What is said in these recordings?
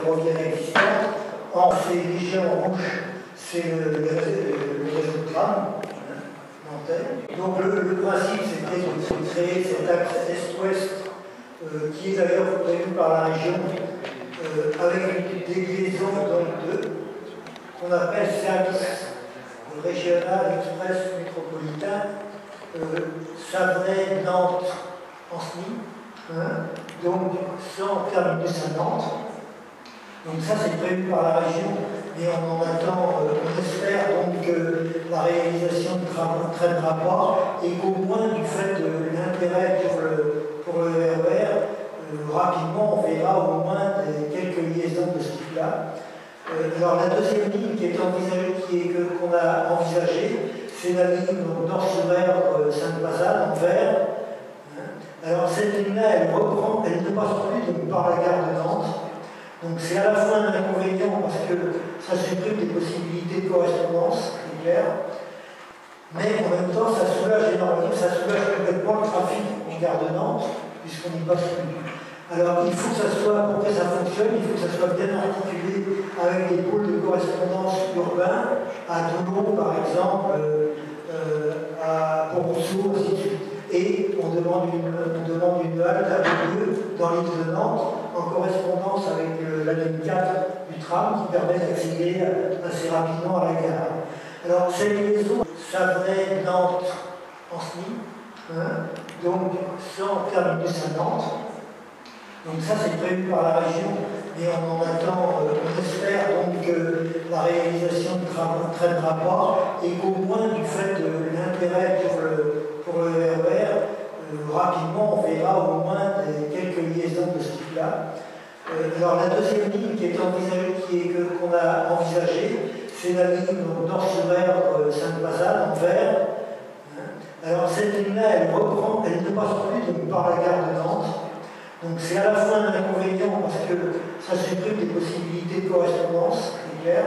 ferroviaire existante. C'est léger en rouge, c'est le réseau de tram nantais. Donc le principe, c'était de créer cet axe est-ouest, qui est d'ailleurs prévu par la région, avec des liaisons qu'on appelle service régional express métropolitain, Savenay, Nantes, Ancenis, donc sans terminus à Nantes. Donc ça c'est prévu par la région, mais on en attend, on espère donc que la réalisation ne traînera pas et qu'au moins du fait de l'intérêt pour le RER, rapidement on verra au moins quelques liaisons de ce type-là. Alors la deuxième ligne qui est envisagée, qu'on a envisagée, c'est la ligne nord-sur-Erdre Sainte-Pazanne en vert. Alors cette ligne-là, elle ne passe plus donc, par la gare de Nantes. Donc c'est à la fois un inconvénient parce que ça supprime des possibilités de correspondance, c'est clair. Mais en même temps, ça soulage énormément, ça soulage complètement le trafic en gare de Nantes, puisqu'on n'y passe plus. Alors il faut que ça soit, pour que ça fonctionne, il faut que ça soit bien articulé avec des pôles de correspondance urbains, à Toulon par exemple, à Pont-Rousseau, ainsi de suite. Et on demande une halte à Beaulieu, dans l'île de Nantes, en correspondance avec la ligne 4 du tram, qui permet d'accéder assez rapidement à la gare. Alors cette liaison, Savenay, Nantes, Ancenis, donc sans terminus à Nantes. Donc ça c'est prévu par la région, mais on en attend, on espère donc que la réalisation ne traînera pas et qu'au moins du fait de l'intérêt pour le RER, rapidement on verra au moins quelques liaisons de ce type-là. Alors la deuxième ligne qui est envisagée, qu'on a envisagée, c'est la ligne nord-sur-Erdre Sainte-Pazanne en vert. Alors cette ligne-là, elle ne passe plus donc, par la gare de Nantes. Donc c'est à la fois un inconvénient parce que ça supprime des possibilités de correspondance, c'est clair.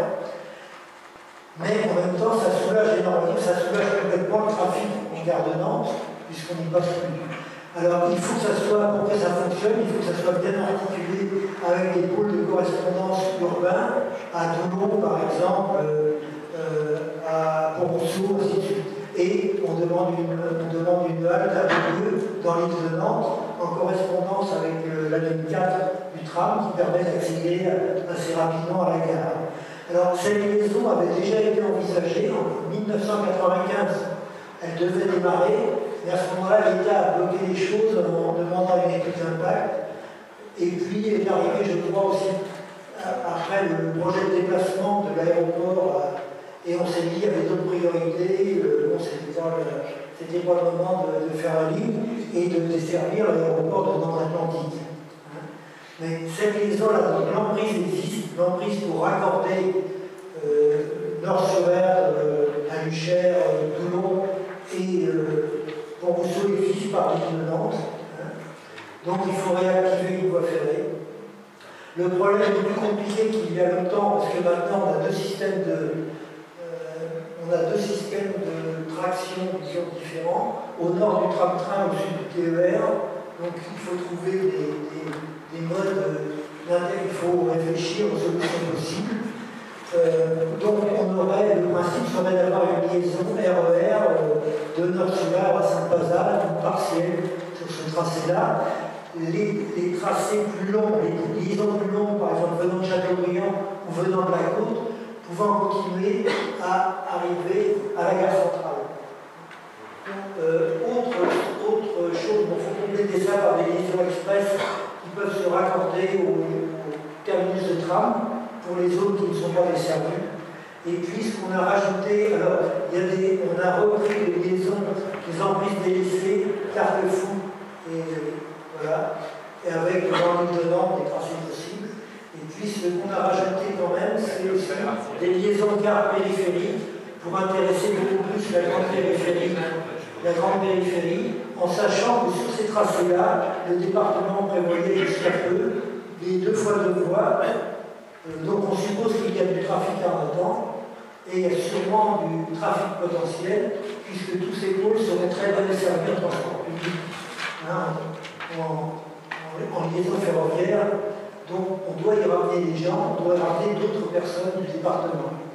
Mais en même temps, ça soulage énormément, ça soulage complètement le trafic en gare de Nantes, puisqu'on n'y passe plus. Alors il faut que ça soit, pour que ça fonctionne, il faut que ça soit bien articulé avec des pôles de correspondance urbains, à Toulon par exemple, à Pont-Rousseau, ainsi de suite. Et on demande une halte à Beaulieu, dans l'île de Nantes, en correspondance avec la ligne 4 du tram, qui permet d'accéder assez rapidement à la gare. Alors cette liaison avait déjà été envisagée en 1995. Elle devait démarrer, mais à ce moment-là, l'État a bloqué les choses en demandant une étude d'impact. Et puis est arrivé, je crois aussi, après le projet de déplacement de l'aéroport, et on s'est dit, il y avait d'autres priorités, bon, c'était pas le moment de faire la ligne et de desservir l'aéroport de Nantes-Atlantique. Mais cette liaison-là, l'emprise existe, l'emprise pour raccorder Nord-sur-Erdre, à Luchère, Toulon et Pont-Rousseau existe par l'île de Nantes. Donc il faut réactiver une voie ferrée. Le problème est plus compliqué qu'il y a longtemps, parce que maintenant on a deux systèmes de traction différents, au nord du tram-train, au sud du TER. Donc il faut trouver des modes, il faut réfléchir aux solutions possibles. Donc le principe serait d'avoir une liaison RER de Nord-sur-Erdre à Sainte-Pazanne, partielle sur ce tracé-là. Les tracés plus longs, les liaisons plus longues, par exemple venant de Châteaubriand ou venant de la côte, pouvant continuer à arriver à la gare centrale. Autre chose, il faut compléter ça par des liaisons express qui peuvent se raccorder au terminus de tram pour les zones qui ne sont pas desservies. Et puis ce qu'on a rajouté, alors on a repris les liaisons, les emprises délaissées, Carquefou et voilà, et avec dans l'île de Nantes des tracés possibles. Et puis ce qu'on a rajouté quand même, c'est aussi des liaisons gare périphériques pour intéresser beaucoup plus la grande périphérie, en sachant que sur ces tracés-là, le département prévoyait jusqu'à peu des 2 fois 2 voies. Donc on suppose qu'il y a du trafic en même temps et il y a sûrement du trafic potentiel, puisque tous ces pôles seraient très bien desservis en transport public. En liaison ferroviaire, Donc on doit y ramener des gens, on doit y ramener d'autres personnes du département.